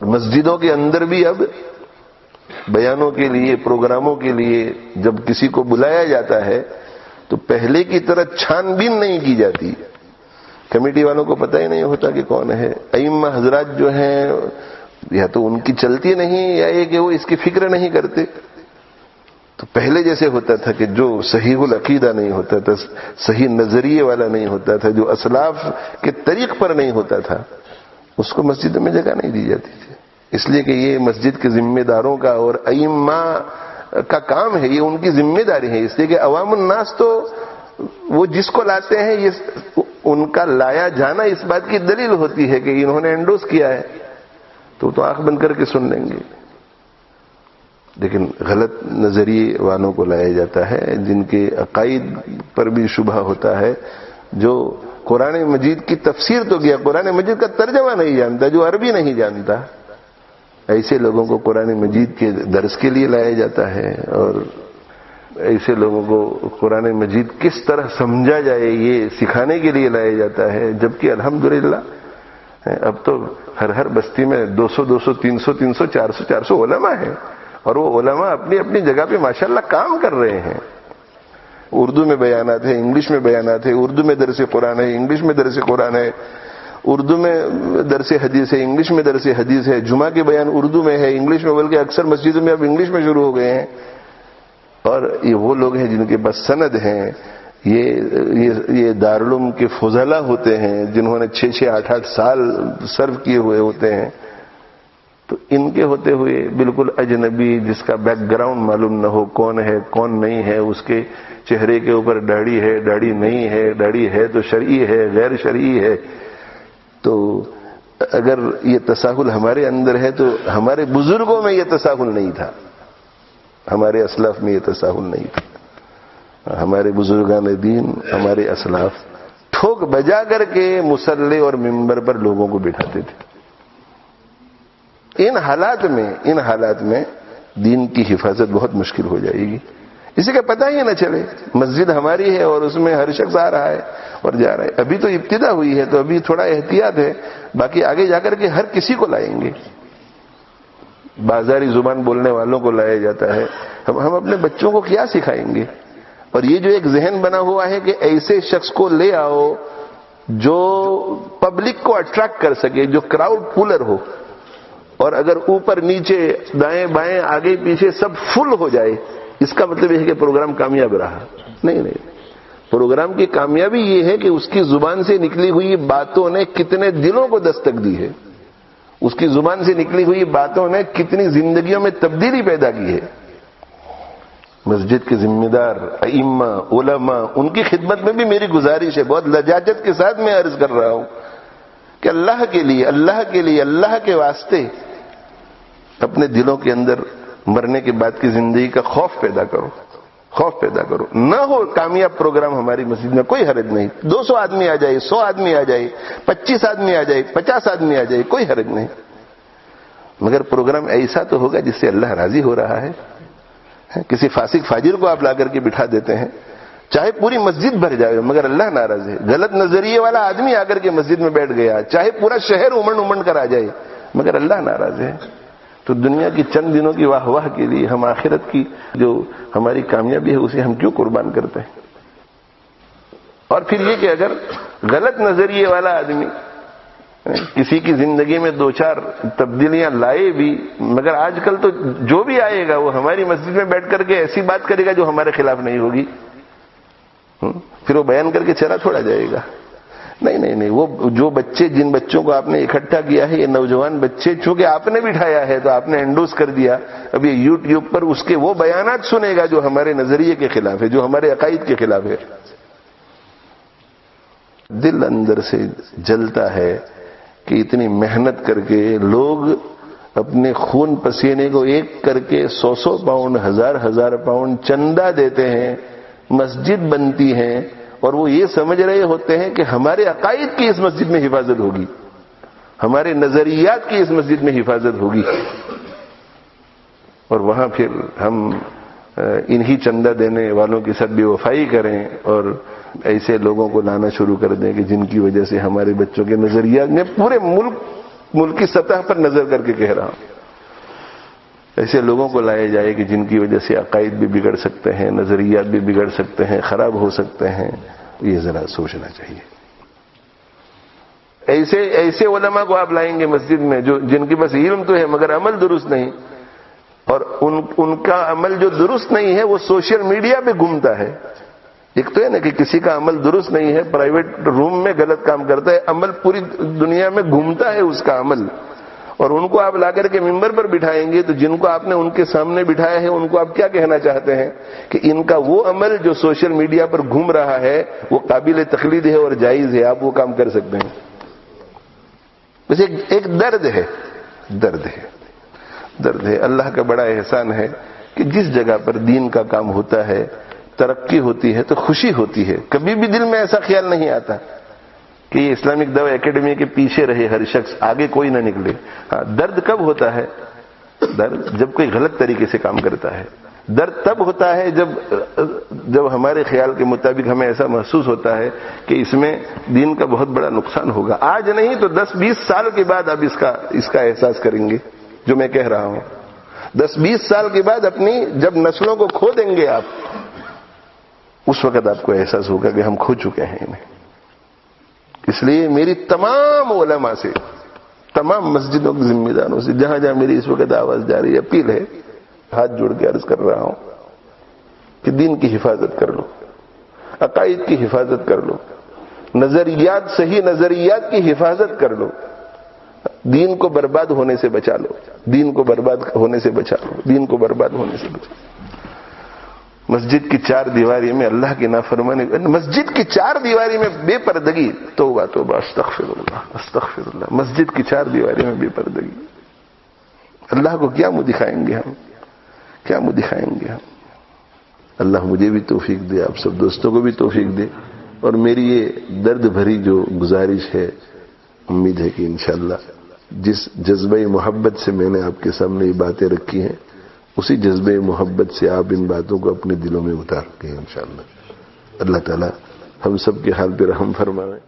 مسجدوں کے اندر بھی اب بیانوں کے لیے، پروگراموں کے لیے جب کسی کو بلایا جاتا ہے تو پہلے کی طرح چھان بین نہیں کی جاتی. کمیٹی والوں کو پتہ ہی نہیں ہوتا کہ کون ہے. ائمہ حضرات جو ہیں یا تو ان کی چلتی نہیں یا یہ کہ وہ اس کی فکر نہیں کرتے. تو پہلے جیسے ہوتا تھا کہ جو صحیح العقیدہ نہیں ہوتا تھا، صحیح نظریے والا نہیں ہوتا تھا، جو اسلاف کے طریق پر نہیں ہوتا تھا، اس کو مسجد میں جگہ نہیں دی جاتی تھی. اس لیے کہ یہ مسجد کے ذمہ داروں کا اور ائمہ کا کام ہے، یہ ان کی ذمہ داری ہے. اس لیے کہ عوام الناس تو وہ جس کو لاتے ہیں، یہ ان کا لایا جانا اس بات کی دلیل ہوتی ہے کہ انہوں نے انڈوس کیا ہے، تو آنکھ بند کر کے سن لیں گے. لیکن غلط نظریے والوں کو لایا جاتا ہے، جن کے عقائد پر بھی شبہ ہوتا ہے، جو قرآن مجید کی تفسیر تو کیا، قرآن مجید کا ترجمہ نہیں جانتا، جو عربی نہیں جانتا، ایسے لوگوں کو قرآن مجید کے درس کے لیے لایا جاتا ہے، اور ایسے لوگوں کو قرآن مجید کس طرح سمجھا جائے یہ سکھانے کے لیے لایا جاتا ہے. جبکہ الحمدللہ اب تو ہر بستی میں 200 300 400 علماء ہیں، اور وہ علماء اپنی اپنی جگہ پہ ماشاءاللہ کام کر رہے ہیں. اردو میں بیانات ہیں، انگلش میں بیانات ہیں، اردو میں درس قرآن ہے، انگلش میں درس قرآن ہے، اردو میں درس حدیث ہے، انگلش میں درس حدیث ہے، جمعہ کے بیان اردو میں ہے، انگلش میں، بلکہ اکثر مسجدوں میں اب انگلش میں شروع ہو گئے ہیں. اور یہ وہ لوگ ہیں جن کے پاس سند ہیں، یہ دارالعلوم کے فضلاء ہوتے ہیں جنہوں نے 6 8 سال سرو کیے ہوئے ہوتے ہیں. تو ان کے ہوتے ہوئے بالکل اجنبی جس کا بیک گراؤنڈ معلوم نہ ہو، کون ہے کون نہیں ہے، اس کے چہرے کے اوپر داڑھی ہے داڑھی نہیں ہے، داڑھی ہے تو شرعی ہے غیر شرعی ہے. تو اگر یہ تساہل ہمارے اندر ہے تو ہمارے بزرگوں میں یہ تساہل نہیں تھا، ہمارے اسلاف میں یہ تساہل نہیں تھا. ہمارے بزرگان دین، ہمارے اسلاف ٹھوک بجا کر کے مصلی اور منبر پر لوگوں کو بٹھاتے تھے. ان حالات میں دین کی حفاظت بہت مشکل ہو جائے گی. اسی کا پتہ ہی نہ چلے مسجد ہماری ہے اور اس میں ہر شخص آ رہا ہے اور جا رہا ہے. ابھی تو ابتدا ہوئی ہے تو ابھی تھوڑا احتیاط ہے، باقی آگے جا کر کے ہر کسی کو لائیں گے. بازاری زبان بولنے والوں کو لایا جاتا ہے. ہم اپنے بچوں کو کیا سکھائیں گے؟ اور یہ جو ایک ذہن بنا ہوا ہے کہ ایسے شخص کو لے آؤ جو پبلک کو اٹریکٹ کر سکے، جو کراؤڈ پولر ہو، اور اگر اوپر نیچے دائیں بائیں آگے پیچھے سب فل ہو جائے، اس کا مطلب یہ ہے کہ پروگرام کامیاب رہا. نہیں، پروگرام کی کامیابی یہ ہے کہ اس کی زبان سے نکلی ہوئی باتوں نے کتنے دلوں کو دستک دی ہے، اس کی زبان سے نکلی ہوئی باتوں نے کتنی زندگیوں میں تبدیلی پیدا کی ہے. مسجد کے ذمہ دار ائمہ علماء، ان کی خدمت میں بھی میری گزارش ہے، بہت لجاجت کے ساتھ میں عرض کر رہا ہوں کہ اللہ کے لیے اللہ کے واسطے اپنے دلوں کے اندر مرنے کے بعد کی زندگی کا خوف پیدا کرو. نہ ہو کامیاب پروگرام ہماری مسجد میں، کوئی حرج نہیں. 200 آدمی آ جائے، 100 آدمی آ جائے، 25 آدمی آ جائے، 50 آدمی آ جائے، کوئی حرج نہیں. مگر پروگرام ایسا تو ہوگا جس سے اللہ راضی ہو رہا ہے. کسی فاسق فاجر کو آپ لا کر کے بٹھا دیتے ہیں، چاہے پوری مسجد بھر جائے مگر اللہ ناراض ہے. غلط نظریے والا آدمی آ کر کے مسجد میں بیٹھ گیا، چاہے پورا شہر امنڈ کر آ جائے مگر اللہ ناراض ہے. تو دنیا کی چند دنوں کی واہ واہ کے لیے ہم آخرت کی جو ہماری کامیابی ہے اسے ہم کیوں قربان کرتے ہیں؟ اور پھر یہ کہ اگر غلط نظریے والا آدمی کسی کی زندگی میں 2-4 تبدیلیاں لائے بھی، مگر آج کل تو جو بھی آئے گا وہ ہماری مسجد میں بیٹھ کر کے ایسی بات کرے گا جو ہمارے خلاف نہیں ہوگی، پھر وہ بیان کر کے چلا چھوڑا جائے گا. نہیں، وہ جو بچے، جن بچوں کو آپ نے اکٹھا کیا ہے، یہ نوجوان بچے، چونکہ آپ نے بٹھایا ہے تو آپ نے انڈوس کر دیا. اب یہ یوٹیوب پر اس کے وہ بیانات سنے گا جو ہمارے نظریے کے خلاف ہے، جو ہمارے عقائد کے خلاف ہے. دل اندر سے جلتا ہے کہ اتنی محنت کر کے لوگ اپنے خون پسینے کو ایک کر کے 100 پاؤنڈ 1000 پاؤنڈ چندہ دیتے ہیں، مسجد بنتی ہیں، اور وہ یہ سمجھ رہے ہوتے ہیں کہ ہمارے عقائد کی اس مسجد میں حفاظت ہوگی، ہمارے نظریات کی اس مسجد میں حفاظت ہوگی. اور وہاں پھر ہم انہی چندہ دینے والوں کی ساتھ بے وفائی کریں اور ایسے لوگوں کو لانا شروع کر دیں کہ جن کی وجہ سے ہمارے بچوں کے نظریات نے پورے ملک ملکی سطح پر نظر کر کے کہہ رہا ہوں. ایسے لوگوں کو لایا جائے کہ جن کی وجہ سے عقائد بھی بگڑ سکتے ہیں, نظریات بھی بگڑ سکتے ہیں, خراب ہو سکتے ہیں. یہ ذرا سوچنا چاہیے. ایسے علماء کو آپ لائیں گے مسجد میں جن کے پاس علم تو ہے مگر عمل درست نہیں, اور ان کا عمل جو درست نہیں ہے وہ سوشل میڈیا پہ گھومتا ہے. ایک تو ہے نا کہ کسی کا عمل درست نہیں ہے, پرائیویٹ روم میں غلط کام کرتا ہے, عمل پوری دنیا میں گھومتا ہے اس کا عمل, اور ان کو آپ لا کر کے ممبر پر بٹھائیں گے تو جن کو آپ نے ان کے سامنے بٹھایا ہے ان کو آپ کیا کہنا چاہتے ہیں کہ ان کا وہ عمل جو سوشل میڈیا پر گھوم رہا ہے وہ قابل تقلید ہے اور جائز ہے, آپ وہ کام کر سکتے ہیں. بس ایک درد ہے. اللہ کا بڑا احسان ہے کہ جس جگہ پر دین کا کام ہوتا ہے, ترقی ہوتی ہے تو خوشی ہوتی ہے. کبھی بھی دل میں ایسا خیال نہیں آتا کہ یہ اسلامک دعوی اکیڈمی کے پیچھے رہے ہر شخص, آگے کوئی نہ نکلے. ہاں, درد کب ہوتا ہے؟ درد جب کوئی غلط طریقے سے کام کرتا ہے. درد تب ہوتا ہے جب ہمارے خیال کے مطابق ہمیں ایسا محسوس ہوتا ہے کہ اس میں دین کا بہت بڑا نقصان ہوگا. آج نہیں تو 10-20 سال کے بعد آپ اس کا احساس کریں گے جو میں کہہ رہا ہوں. 10-20 سال کے بعد اپنی جب نسلوں کو کھو دیں گے آپ, اس وقت آپ کو احساس ہوگا کہ ہم کھو چکے ہیں انہیں. اس لیے میری تمام علماء سے, تمام مسجدوں کے ذمہ داروں سے, جہاں جہاں میری اس وقت آواز جا رہی ہے, اپیل ہے, ہاتھ جوڑ کے عرض کر رہا ہوں کہ دین کی حفاظت کر لو, عقائد کی حفاظت کر لو, صحیح نظریات کی حفاظت کر لو, دین کو برباد ہونے سے بچا لو, دین کو برباد ہونے سے بچا لو, دین کو برباد ہونے سے بچا لو. مسجد کی 4 دیواری میں اللہ کی نافرمانی, مسجد کی 4 دیواری میں بے پردگی, توبہ توبہ, استغفر اللہ استغفر اللہ. مسجد کی 4 دیواری میں بے پردگی. اللہ کو کیا منہ دکھائیں گے ہم, کیا منہ دکھائیں گے ہم. اللہ مجھے بھی توفیق دے, آپ سب دوستوں کو بھی توفیق دے. اور میری یہ درد بھری جو گزارش ہے, امید ہے کہ انشاءاللہ جس جذبہ محبت سے میں نے آپ کے سامنے یہ باتیں رکھی ہیں, اسی جذبہ محبت سے آپ ان باتوں کو اپنے دلوں میں اتار کے انشاءاللہ. اللہ تعالی ہم سب کے حال پہ رحم فرمائے.